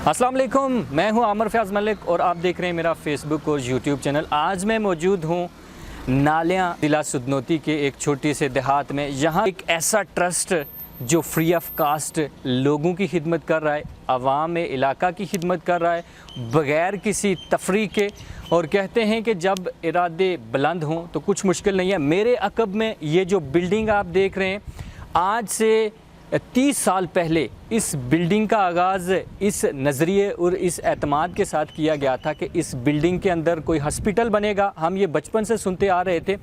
अस्सलाम वालेकुम, मैं हूं आमिर फयाज़ मलिक और आप देख रहे हैं मेरा फेसबुक और यूट्यूब चैनल। आज मैं मौजूद हूं नालियां ज़िला सुदनौती के एक छोटे से देहात में। यहाँ एक ऐसा ट्रस्ट जो फ्री ऑफ कास्ट लोगों की खिदमत कर रहा है, अवाम इलाका की खिदमत कर रहा है बग़ैर किसी तफरी के। और कहते हैं कि जब इरादे बुलंद हों तो कुछ मुश्किल नहीं है। मेरे अक़ब में ये जो बिल्डिंग आप देख रहे हैं, आज से 30 साल पहले इस बिल्डिंग का आगाज़ इस नज़रिए और इस एतमाद के साथ किया गया था कि इस बिल्डिंग के अंदर कोई हॉस्पिटल बनेगा। हम ये बचपन से सुनते आ रहे थे,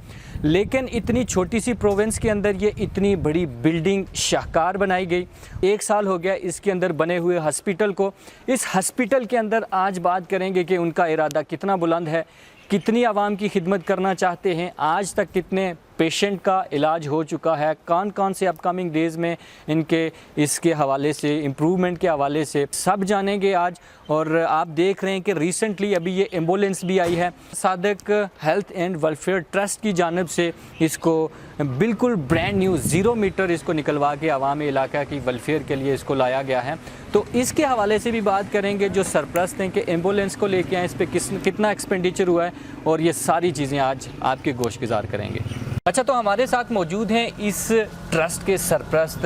लेकिन इतनी छोटी सी प्रोविंस के अंदर ये इतनी बड़ी बिल्डिंग शाहकार बनाई गई। 1 साल हो गया इसके अंदर बने हुए हॉस्पिटल को। इस हॉस्पिटल के अंदर आज बात करेंगे कि उनका इरादा कितना बुलंद है, कितनी आवाम की खिदमत करना चाहते हैं, आज तक कितने पेशेंट का इलाज हो चुका है, कौन कौन से अपकमिंग डेज़ में इनके इसके हवाले से इम्प्रूवमेंट के हवाले से सब जानेंगे आज। और आप देख रहे हैं कि रिसेंटली अभी ये एम्बुलेंस भी आई है। Sadiq health and welfare trust की जानिब से इसको बिल्कुल ब्रांड न्यू 0 मीटर इसको निकलवा के अवामी इलाका की वेलफेयर के लिए इसको लाया गया है। तो इसके हवाले से भी बात करेंगे जो सरप्रस्त हैं कि एम्बुलेंस को लेके आए, इस पर कितना एक्सपेंडिचर हुआ है, और ये सारी चीज़ें आज आपके गोश गुजार करेंगे। अच्छा, तो हमारे साथ मौजूद हैं इस ट्रस्ट के सरप्रस्त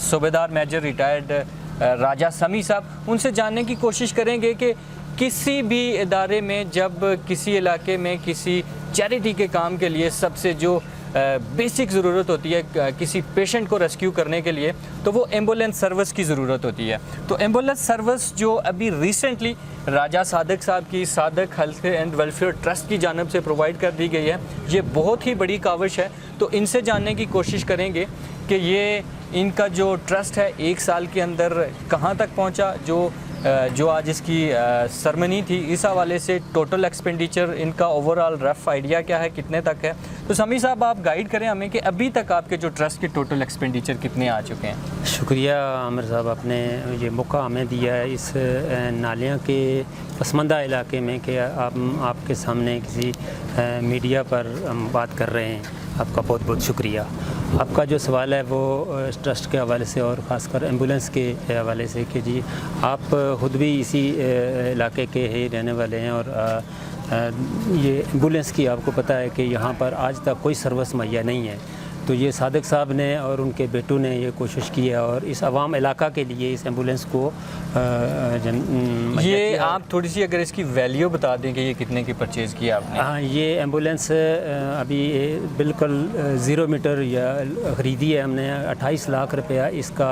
सूबेदार मेजर रिटायर्ड राजा समी साहब। उनसे जानने की कोशिश करेंगे कि किसी भी इदारे में जब किसी इलाके में किसी चैरिटी के काम के लिए सबसे जो बेसिक ज़रूरत होती है किसी पेशेंट को रेस्क्यू करने के लिए, तो वो एम्बुलेंस सर्विस की ज़रूरत होती है। तो एम्बुलेंस सर्विस जो अभी रिसेंटली राजा सादक साहब की Sadiq health and welfare trust की जानिब से प्रोवाइड कर दी गई है, ये बहुत ही बड़ी काविश है। तो इनसे जानने की कोशिश करेंगे कि ये इनका जो ट्रस्ट है 1 साल के अंदर कहाँ तक पहुँचा। जो आज इसकी सरमनी थी, इस हवाले से टोटल एक्सपेंडिचर इनका ओवरऑल रफ आइडिया क्या है, कितने तक है। तो समी साहब आप गाइड करें हमें कि अभी तक आपके जो ट्रस्ट के टोटल एक्सपेंडिचर कितने आ चुके हैं। शुक्रिया आमिर साहब, आपने ये मौका हमें दिया है इस नालियां के पसमानदा इलाके में कि आपके सामने किसी मीडिया पर हम बात कर रहे हैं। आपका बहुत बहुत शुक्रिया। आपका जो सवाल है वो ट्रस्ट के हवाले से और ख़ासकर एम्बुलेंस के हवाले से कि जी आप ख़ुद भी इसी इलाके के ही रहने वाले हैं, और ये एम्बुलेंस की आपको पता है कि यहाँ पर आज तक कोई सर्विस मुहैया नहीं है। तो ये सादक साहब ने और उनके बेटू ने ये कोशिश की है और इस अवाम इलाका के लिए इस एम्बुलेंस को ये आप थोड़ी सी अगर इसकी वैल्यू बता दें कि ये कितने की परचेज़ किया आपने। हाँ, ये एम्बुलेंस अभी बिल्कुल 0 मीटर या ख़रीदी है हमने। 28 लाख रुपया इसका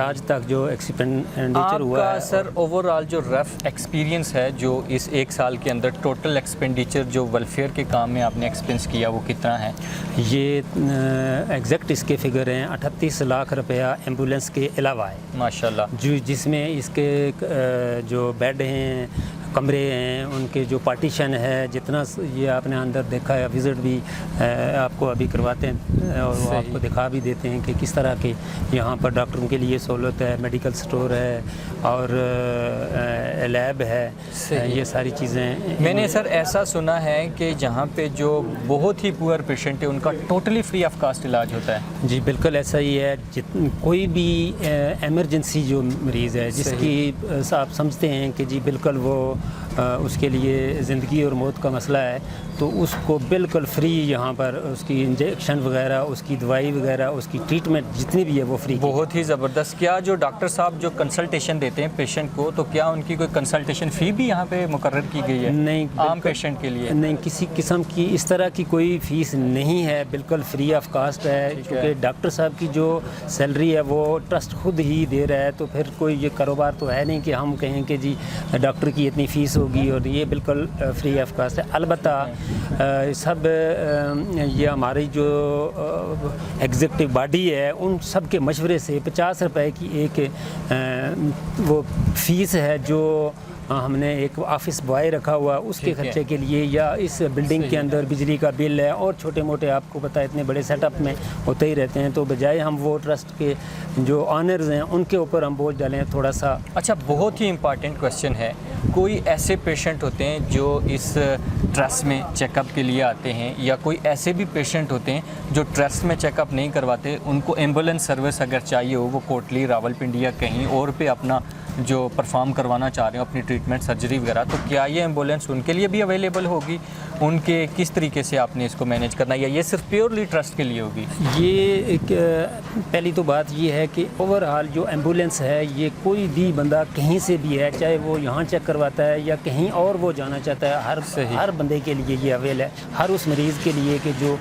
आज तक जो एक्सपेंडिचर हुआ है। सर ओवरऑल जो रफ एक्सपीरियंस है जो इस 1 साल के अंदर टोटल एक्सपेंडिचर जो वेलफेयर के काम में आपने एक्सपेंस किया वो कितना है? ये एग्जैक्ट इसके फिगर हैं 38 लाख रुपया एम्बुलेंस के अलावा है माशाल्लाह, जो जिसमें इसके जो बेड हैं, कमरे हैं, उनके जो पार्टीशन है, जितना ये आपने अंदर देखा है, विज़िट भी आपको अभी करवाते हैं और वो आपको दिखा भी देते हैं कि किस तरह के यहाँ पर डॉक्टरों के लिए सहूलत है, मेडिकल स्टोर है और लैब है, ये सारी चीज़ें। मैंने सर ऐसा सुना है कि जहाँ पे जो बहुत ही पुअर पेशेंट है उनका टोटली फ्री ऑफ कास्ट इलाज होता है। जी बिल्कुल ऐसा ही है। कोई भी एमरजेंसी जो मरीज़ है जिसकी आप समझते हैं कि जी बिल्कुल वो उसके लिए ज़िंदगी और मौत का मसला है, तो उसको बिल्कुल फ्री यहाँ पर उसकी इंजेक्शन वगैरह, उसकी दवाई वगैरह, उसकी ट्रीटमेंट जितनी भी है वो फ्री। बहुत ही ज़बरदस्त। क्या जो डॉक्टर साहब जो कंसल्टेशन देते हैं पेशेंट को, तो क्या उनकी कोई कंसल्टेशन फ़ी भी यहाँ पे मुकर्रर की गई है? नहीं, आम पेशेंट के लिए नहीं, किसी किस्म की इस तरह की कोई फ़ीस नहीं है, बिल्कुल फ्री ऑफ कास्ट है। क्योंकि डॉक्टर साहब की जो सैलरी है वो ट्रस्ट खुद ही दे रहा है, तो फिर कोई ये कारोबार तो है नहीं कि हम कहें कि जी डॉक्टर की इतनी फ़ीस होगी, और ये बिल्कुल फ्री ऑफ कास्ट है। अलबत्ता सब ये हमारी जो एग्जीक्यूटिव बॉडी है उन सब के मशवरे से 50 रुपए की एक वो फ़ीस है जो हमने एक ऑफिस बॉय रखा हुआ उसके खर्चे के लिए, या इस बिल्डिंग के अंदर बिजली का बिल है और छोटे मोटे आपको पता है इतने बड़े सेटअप में होते ही रहते हैं, तो बजाय हम वो ट्रस्ट के जो ऑनर्स हैं उनके ऊपर हम बोझ डालें थोड़ा सा। अच्छा, बहुत ही इम्पॉर्टेंट क्वेश्चन है। कोई ऐसे पेशेंट होते हैं जो इस ट्रस्ट में चेकअप के लिए आते हैं, या कोई ऐसे भी पेशेंट होते हैं जो ट्रस्ट में चेकअप नहीं करवाते, उनको एम्बुलेंस सर्विस अगर चाहिए हो, वो कोटली, रावलपिंडी या कहीं और पे अपना जो परफॉर्म करवाना चाह रहे हो अपनी ट्रीटमेंट सर्जरी वगैरह, तो क्या ये एम्बुलेंस उनके लिए भी अवेलेबल होगी? उनके किस तरीके से आपने इसको मैनेज करना है, या ये सिर्फ प्योरली ट्रस्ट के लिए होगी? ये एक पहली तो बात ये है कि ओवरऑल जो एम्बुलेंस है, ये कोई भी बंदा कहीं से भी है, चाहे वो यहाँ चेक करवाता है या कहीं और वो जाना चाहता है, हर बंदे के लिए ये अवेल है, हर उस मरीज़ के लिए कि जो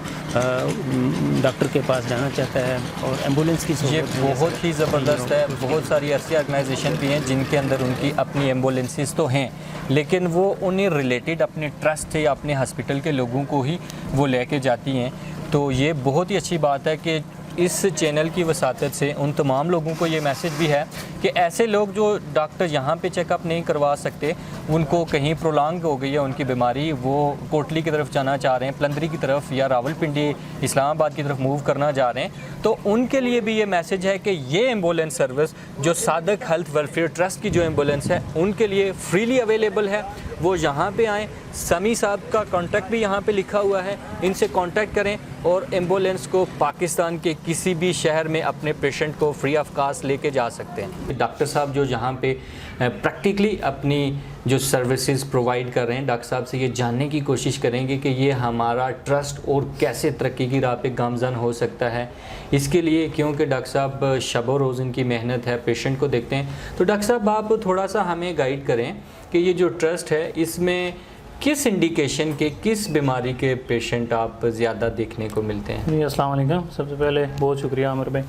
डॉक्टर के पास जाना चाहता है। और एम्बुलेंस की ये बहुत ही ज़बरदस्त है। बहुत सारी ऐसी ऑर्गेनाइजेशन भी हैं जिनके अंदर उनकी अपनी एम्बुलेंसेस तो हैं, लेकिन वो उन्हें रिलेटेड अपने ट्रस्ट या अपने हॉस्पिटल के लोगों को ही वो लेके जाती हैं। तो ये बहुत ही अच्छी बात है कि इस चैनल की वसातत से उन तमाम लोगों को ये मैसेज भी है कि ऐसे लोग जो डॉक्टर यहाँ पे चेकअप नहीं करवा सकते, उनको कहीं प्रोलॉन्ग हो गई है उनकी बीमारी, वो कोटली की तरफ जाना चाह रहे हैं, पलंदरी की तरफ या रावलपिंडी इस्लामाबाद की तरफ मूव करना चाह रहे हैं, तो उनके लिए भी ये मैसेज है कि ये एम्बुलेंस सर्विस जो सादक हेल्थ वेलफेयर ट्रस्ट की जो एम्बुलेंस है उनके लिए फ्रीली अवेलेबल है। वो यहाँ पे आएँ, समी साहब का कॉन्टैक्ट भी यहाँ पे लिखा हुआ है, इनसे कॉन्टैक्ट करें और एम्बुलेंस को पाकिस्तान के किसी भी शहर में अपने पेशेंट को फ्री ऑफ कास्ट लेके जा सकते हैं। डॉक्टर साहब जो यहाँ पे प्रैक्टिकली अपनी जो सर्विसेज प्रोवाइड कर रहे हैं, डॉक्टर साहब से ये जानने की कोशिश करेंगे कि ये हमारा ट्रस्ट और कैसे तरक्की की राह पे गामज़न हो सकता है। इसके लिए क्योंकि डॉक्टर साहब शब रोज़ इनकी मेहनत है, पेशेंट को देखते हैं। तो डॉक्टर साहब आप थोड़ा सा हमें गाइड करें कि ये जो ट्रस्ट है इसमें किस इंडिकेशन के, किस बीमारी के पेशेंट आप ज़्यादा देखने को मिलते हैं? जी अस्सलाम वालेकुम। सबसे पहले बहुत शुक्रिया आमिर भाई।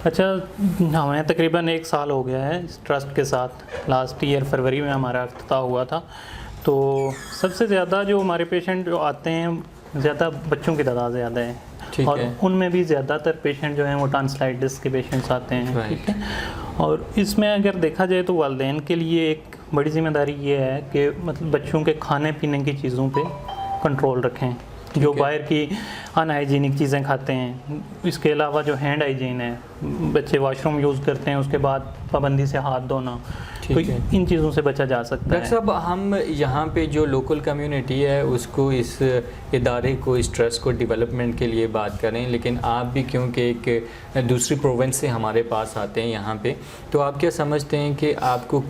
अच्छा, हमें तकरीबन 1 साल हो गया है इस ट्रस्ट के साथ। लास्ट ईयर फरवरी में हमारा इफ्तिताह हुआ था। तो सबसे ज़्यादा जो हमारे पेशेंट जो आते हैं, ज़्यादा बच्चों की तादाद ज़्यादा है, और उनमें भी ज़्यादातर पेशेंट जो हैं वो टॉन्सिलाइटिस के पेशेंट्स आते हैं। ठीक है। और इसमें अगर देखा जाए तो वालिदैन के लिए एक बड़ी ज़िम्मेदारी ये है कि मतलब बच्चों के खाने पीने की चीज़ों पे कंट्रोल रखें, जो बाहर की अनहाइजीनिक चीज़ें खाते हैं। इसके अलावा जो हैंड हाइजीन है, बच्चे वॉशरूम यूज़ करते हैं, उसके बाद पाबंदी से हाथ धोना, तो इन चीज़ों से बचा जा सकता है। डॉक्टर साहब, हम यहाँ पे जो लोकल कम्युनिटी है उसको, इस इदारे को, इस ट्रस्ट को डेवलपमेंट के लिए बात करें, लेकिन आप भी क्योंकि एक दूसरी प्रोविंस से हमारे पास आते हैं यहाँ पे, तो आप क्या समझते हैं कि आपको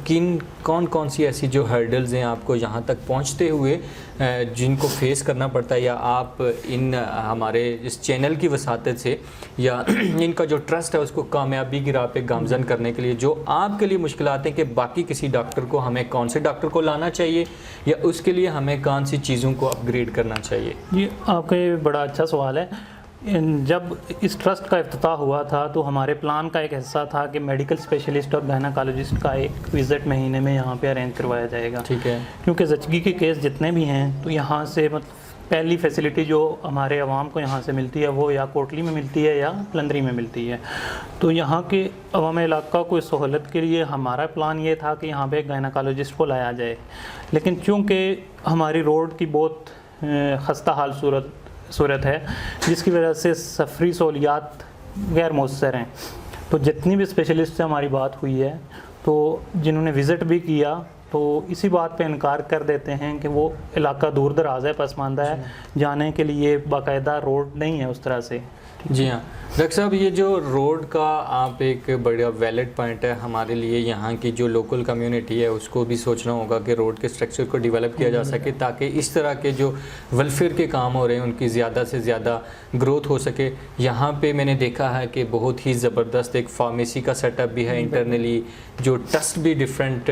कौन कौन सी ऐसी जो हर्डल्स हैं आपको यहाँ तक पहुँचते हुए जिनको फेस करना पड़ता है, या आप इन हमारे इस चैनल की वसातत से या इनका जो ट्रस्ट है उसको कामयाबी की राह पे गामज़न करने के लिए जो आपके लिए मुश्किलात हैं कि बाकी किसी डॉक्टर को, हमें कौन से डॉक्टर को लाना चाहिए या उसके लिए हमें कौन सी चीज़ों को अपग्रेड करना चाहिए? ये आपका ये बड़ा अच्छा सवाल है। जब इस ट्रस्ट का इफ्तिताह हुआ था तो हमारे प्लान का एक हिस्सा था कि मेडिकल स्पेशलिस्ट और गायनाकोलॉजिस्ट का एक विज़िट महीने में यहाँ पे अरेंज करवाया जाएगा। ठीक है। क्योंकि ज़चगी के केस जितने भी हैं, तो यहाँ से मतलब पहली फैसिलिटी जो हमारे अवाम को यहाँ से मिलती है वो या कोटली में मिलती है या पलंदरी में मिलती है। तो यहाँ के अवाम इलाका को इस सहूलत के लिए हमारा प्लान ये था कि यहाँ पे एक गायनाकोलॉजिस्ट को लाया जाए, लेकिन चूँकि हमारी रोड की बहुत खस्ता हाल सूरत है, जिसकी वजह से सफरी सहूलियात गैर मौसर हैं, तो जितनी भी स्पेशलिस्ट से हमारी बात हुई है, तो जिन्होंने विज़िट भी किया, तो इसी बात पे इनकार कर देते हैं कि वो इलाका दूर दराज है, पसमानदा है, जाने के लिए बाकायदा रोड नहीं है उस तरह से। जी हाँ डॉक्टर साहब, ये जो रोड का आप एक बड़ा वैलिड पॉइंट है हमारे लिए, यहाँ की जो लोकल कम्युनिटी है उसको भी सोचना होगा कि रोड के स्ट्रक्चर को डेवलप किया जा सके ताकि इस तरह के जो वेलफेयर के काम हो रहे हैं उनकी ज़्यादा से ज़्यादा ग्रोथ हो सके। यहाँ पे मैंने देखा है कि बहुत ही ज़बरदस्त एक फार्मेसी का सेटअप भी है इंटरनली, जो टेस्ट भी डिफरेंट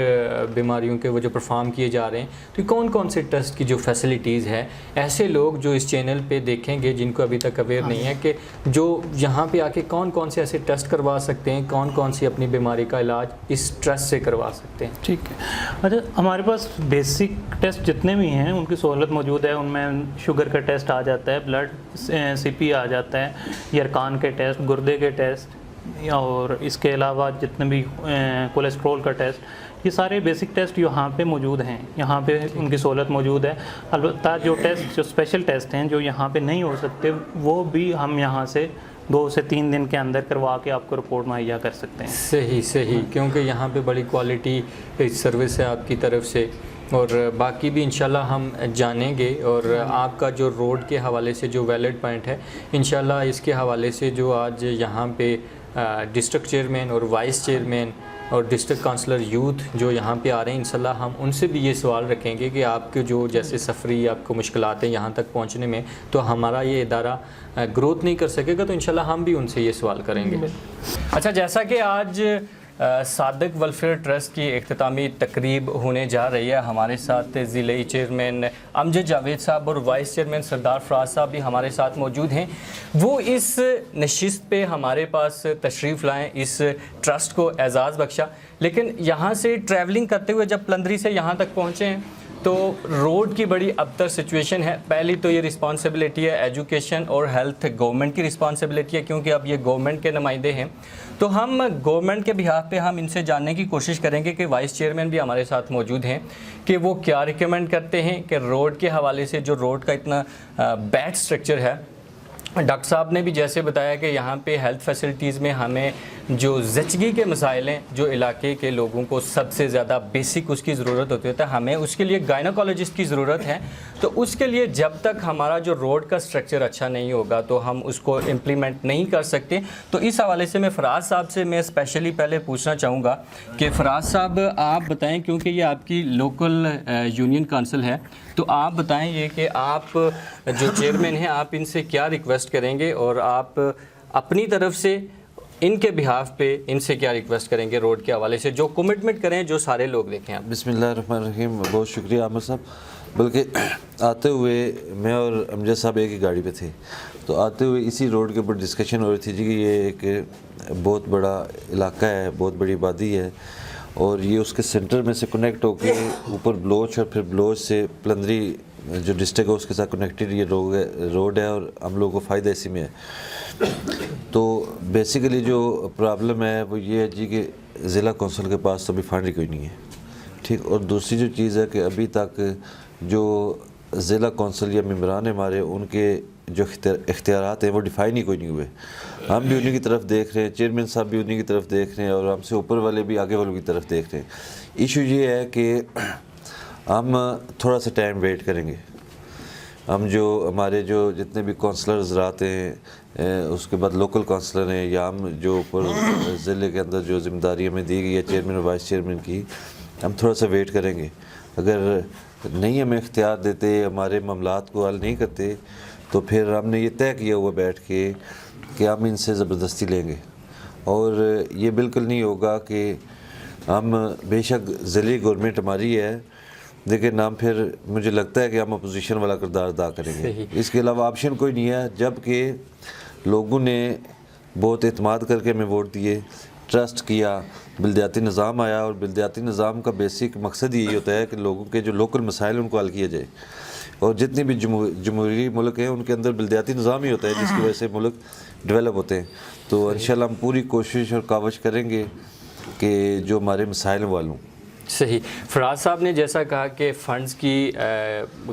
बीमारियों के वो जो परफॉर्म किए जा रहे हैं। तो कौन कौन से टेस्ट की जो फैसिलिटीज़ है, ऐसे लोग जो इस चैनल पे देखेंगे जिनको अभी तक अवेयर नहीं है कि जो यहाँ पे आके कौन कौन से ऐसे टेस्ट करवा सकते हैं, कौन कौन सी अपनी बीमारी का इलाज इस ट्रस्ट से करवा सकते हैं? ठीक है। अच्छा, हमारे पास बेसिक टेस्ट जितने भी हैं उनकी सहूलत मौजूद है। उनमें शुगर का टेस्ट आ जाता है, ब्लड CP आ जाता है, यरकान के टेस्ट, गुर्दे के टेस्ट, और इसके अलावा जितने भी कोलेस्ट्रॉल का टेस्ट, ये सारे बेसिक टेस्ट यहाँ पे मौजूद हैं, यहाँ पे उनकी सहूलत मौजूद है। अलबत्ता जो टेस्ट, जो स्पेशल टेस्ट हैं जो यहाँ पे नहीं हो सकते, वो भी हम यहाँ से 2 से 3 दिन के अंदर करवा के आपको रिपोर्ट मुहैया कर सकते हैं। सही, क्योंकि यहाँ पे बड़ी क्वालिटी सर्विस है आपकी तरफ से, और बाकी भी इंशाल्लाह हम जानेंगे। और आपका जो रोड के हवाले से जो वैलिड पॉइंट है, इंशाल्लाह इसके हवाले से जो आज यहाँ पे डिस्ट्रिक्ट चेयरमैन और वाइस चेयरमैन और डिस्ट्रिक्ट काउंसलर यूथ जो यहाँ पे आ रहे हैं, इंशाल्लाह हम उनसे भी ये सवाल रखेंगे कि आपके जो जैसे सफरी आपको मुश्किलात हैं यहाँ तक पहुँचने में, तो हमारा ये इदारा ग्रोथ नहीं कर सकेगा, तो इंशाल्लाह हम भी उनसे ये सवाल करेंगे। अच्छा, जैसा कि आज सादिक वेलफेयर ट्रस्ट की इख्तितामी तकरीब होने जा रही है, हमारे साथ ज़िले चेयरमैन अमजद जावेद साहब और वाइस चेयरमैन सरदार फराज साहब भी हमारे साथ मौजूद हैं। वो इस नशिस्त पे हमारे पास तशरीफ़ लाएँ, इस ट्रस्ट को एजाज़ बख्शा। लेकिन यहाँ से ट्रैवलिंग करते हुए जब पलंदरी से यहाँ तक पहुँचे हैं तो रोड की बड़ी अबतर सिचुएशन है। पहली तो ये रिस्पॉन्सिबिलिटी है एजुकेशन और हेल्थ गवर्नमेंट की रिस्पॉन्सिबिलिटी है, क्योंकि अब ये गवर्नमेंट के नुमाइंदे हैं। तो हम गवर्नमेंट के बिहाफ पे हम इनसे जानने की कोशिश करेंगे कि वाइस चेयरमैन भी हमारे साथ मौजूद हैं कि वो क्या रिकमेंड करते हैं कि रोड के हवाले से, जो रोड का इतना बैड स्ट्रक्चर है। डॉक्टर साहब ने भी जैसे बताया कि यहाँ पे हेल्थ फैसिलिटीज़ में हमें जो ज़चगी के मसाइल हैं, जो इलाके के लोगों को सबसे ज़्यादा बेसिक उसकी ज़रूरत होती है, तो हमें उसके लिए गायनोकोलॉजिस्ट की ज़रूरत है। तो उसके लिए जब तक हमारा जो रोड का स्ट्रक्चर अच्छा नहीं होगा तो हम उसको इम्प्लीमेंट नहीं कर सकते। तो इस हवाले से मैं फराज साहब से मैं स्पेशली पहले पूछना चाहूँगा कि फराज साहब आप बताएँ, क्योंकि ये आपकी लोकल यूनियन काउंसिल है, तो आप बताएं ये कि आप जो चेयरमैन हैं आप इनसे क्या रिक्वेस्ट करेंगे और आप अपनी तरफ से इनके बिहाफ पे इनसे क्या रिक्वेस्ट करेंगे रोड के हवाले से, जो कमिटमेंट करें जो सारे लोग देखें आप। बिस्मिल्लाहिर्रहमानिर्रहीम। बहुत शुक्रिया आमिर साहब। बल्कि आते हुए मैं और अमजद साहब एक ही गाड़ी पे थे, तो आते हुए इसी रोड के ऊपर डिस्कशन हो रही थी जी कि ये एक बहुत बड़ा इलाका है, बहुत बड़ी आबादी है, और ये उसके सेंटर में से कनेक्ट होके ऊपर बलोच और फिर बलोच से पलंदरी जो डिस्ट्रिक्ट है उसके साथ कनेक्टेड ये रोड है, और हम लोगों को फ़ायदा इसी में है। तो बेसिकली जो प्रॉब्लम है वो ये है जी कि ज़िला कौंसिल के पास तो अभी फंड ही कोई नहीं है, ठीक। और दूसरी जो चीज़ है कि अभी तक जो ज़िला कौंसिल या मेम्बरान हमारे, उनके जो इख्तियारात हैं वो डिफ़ाइन ही कोई नहीं हुए। हम भी उन्हीं की तरफ देख रहे हैं, चेयरमैन साहब भी उन्हीं की तरफ देख रहे हैं, और हमसे ऊपर वाले भी आगे वालों की तरफ देख रहे हैं। इशू ये है कि हम थोड़ा सा टाइम वेट करेंगे। हम जो हमारे जो जितने भी काउंसलर्स रहते हैं, उसके बाद लोकल काउंसलर हैं, या हम जो ऊपर ज़िले के अंदर जो जिम्मेदारी हमें दी गई है चेयरमैन और वाइस चेयरमैन की, हम थोड़ा सा वेट करेंगे। अगर नहीं हमें इख्तियार देते, हमारे मामलात को हल नहीं करते, तो फिर हमने ये तय किया हुआ बैठ के कि हम इनसे ज़बरदस्ती लेंगे। और ये बिल्कुल नहीं होगा कि हम, बेशक ज़िले गवर्नमेंट हमारी है, लेकिन हम फिर मुझे लगता है कि हम अपोजिशन वाला किरदार अदा करेंगे। इसके अलावा ऑप्शन कोई नहीं है, जबकि लोगों ने बहुत एतमाद करके हमें वोट दिए, ट्रस्ट किया, बलदियाती निज़ाम आया, और बलदियाती निज़ाम का बेसिक मकसद यही होता है कि लोगों के जो लोकल मसाइल उनको हल किया जाए। और जितनी भी जमहूरी मुल्क हैं उनके अंदर बलदियाती निज़ाम ही होता है जिसकी वजह से मुल्क डेवलप होते हैं। तो इंशाल्लाह हम पूरी कोशिश और कावश करेंगे कि जो हमारे मसाइल वालों। सही। फराज साहब ने जैसा कहा कि फ़ंड्स की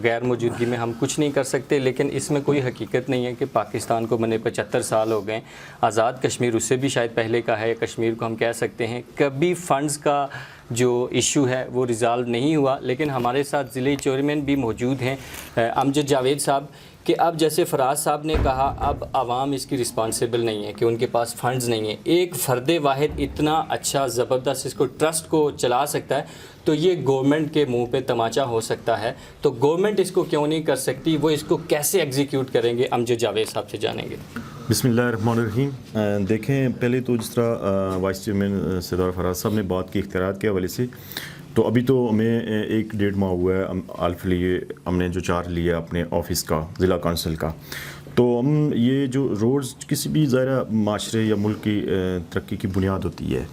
गैर मौजूदगी में हम कुछ नहीं कर सकते, लेकिन इसमें कोई हकीकत नहीं है कि पाकिस्तान को बने 75 साल हो गए, आज़ाद कश्मीर उससे भी शायद पहले का है, कश्मीर को हम कह सकते हैं, कभी फ़ंड्स का जो इशू है वो रिज़ॉल्व नहीं हुआ। लेकिन हमारे साथ ज़िले चेयरमैन भी मौजूद हैं अमजद जावेद साहब, कि अब जैसे फराज साहब ने कहा अब आवाम इसकी रिस्पॉन्सिबल नहीं है कि उनके पास फंड्स नहीं है। एक फ़र्द वाहिद इतना अच्छा ज़बरदस्त इसको ट्रस्ट को चला सकता है, तो ये गवर्नमेंट के मुंह पे तमाचा हो सकता है। तो गवर्नमेंट इसको क्यों नहीं कर सकती, वो इसको कैसे एग्जीक्यूट करेंगे, अमजद जावेद साहब से जानेंगे। बिस्मिल्लाहिर्रहमानिर्रहीम। देखें, पहले तो जिस तरह वाइस चेयरमैन सरदार फराज साहब ने बात की इख्तियारात के हवाले से, तो अभी तो हमें 1-1.5 माह हुआ है अल्फ लिए हमने जो चार्ज लिया अपने ऑफिस का, ज़िला काउंसिल का। तो हम ये जो रोड्स किसी भी ज़ाहिर माशरे या मुल्क की तरक्की की बुनियाद होती है,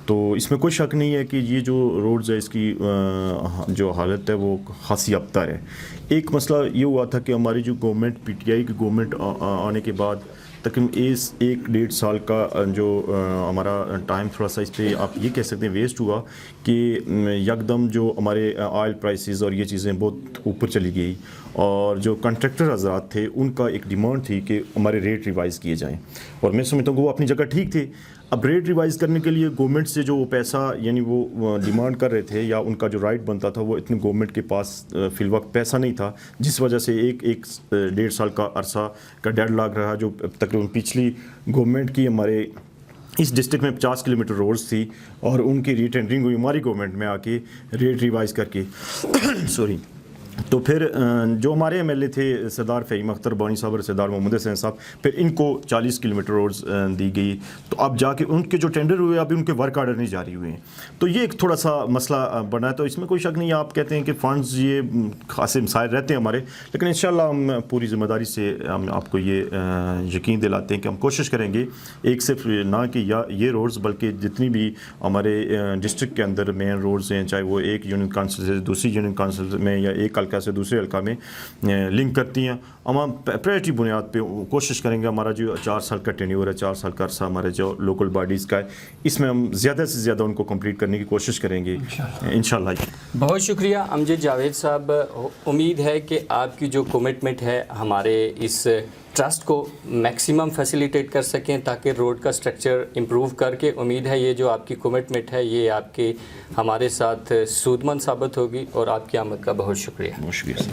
तो इसमें कोई शक नहीं है कि ये जो रोड्स है इसकी जो हालत है वो खासी अबतर है। एक मसला ये हुआ था कि हमारी जो गवर्नमेंट PTI की गवर्नमेंट आने के बाद तकरीबन 1-1.5 साल का जो हमारा टाइम थोड़ा सा इस पर आप ये कह सकते हैं वेस्ट हुआ कि यकदम जो हमारे ऑयल प्राइसेस और ये चीज़ें बहुत ऊपर चली गई, और जो कॉन्ट्रैक्टर हज़रात थे उनका एक डिमांड थी कि हमारे रेट रिवाइज़ किए जाएं, और मैं समझता हूँ कि वो अपनी जगह ठीक थे। अब रेट रिवाइज़ करने के लिए गवर्नमेंट से जो पैसा यानी वो डिमांड कर रहे थे या उनका जो राइट बनता था, वो इतनी गवर्नमेंट के पास फिलवक्त पैसा नहीं था, जिस वजह से एक 1.5 साल का अरसा का डेडलॉक रहा, जो तकरीबन पिछली गवर्नमेंट की हमारे इस डिस्ट्रिक्ट में 50 किलोमीटर रोड्स थी और उनकी रीटेंडरिंग हुई हमारी गवर्नमेंट में आके रेट रिवाइज करके सॉरी। तो फिर जो हमारे एमएलए थे सरदार फ़हीम अख्तर बानी साहब और सरदार मोहम्मद हसैन साहब, फिर इनको 40 किलोमीटर रोड्स दी गई। तो अब जाके उनके जो टेंडर हुए अभी उनके वर्क आर्डर नहीं जारी हुए हैं, तो ये एक थोड़ा सा मसला बना है। तो इसमें कोई शक नहीं है, आप कहते हैं कि फ़ंड्स ये खासे मसाइल रहते हैं हमारे, लेकिन इंशाल्लाह हम पूरी ज़िम्मेदारी से हम आपको ये यकीन दिलाते हैं कि हम कोशिश करेंगे एक सिर्फ ना कि ये रोड्स बल्कि जितनी भी हमारे डिस्ट्रिक्ट के अंदर मेन रोड्स हैं, चाहे वो एक यूनियन काउंसिल से दूसरी यूनियन काउंसिल में या एक हल्का से दूसरे हल्का में लिंक करती हैं, हम प्रायोरिटी बुनियाद पे कोशिश करेंगे। हमारा जो 4 साल का टेन्योर है, 4 साल का अर्सा हमारे जो लोकल बॉडीज़ का है, इसमें हम ज़्यादा से ज़्यादा उनको कंप्लीट करने की कोशिश करेंगे इंशाल्लाह। बहुत शुक्रिया अमजद जावेद साहब। उम्मीद है कि आपकी जो कमिटमेंट है हमारे इस ट्रस्ट को मैक्सिमम फैसिलिटेट कर सकें ताकि रोड का स्ट्रक्चर इम्प्रूव करके, उम्मीद है ये जो आपकी कमिटमेंट है ये आपके हमारे साथ सूदमंद साबित होगी और आपकी आमद का बहुत शुक्रिया। बहुत शुक्रिया।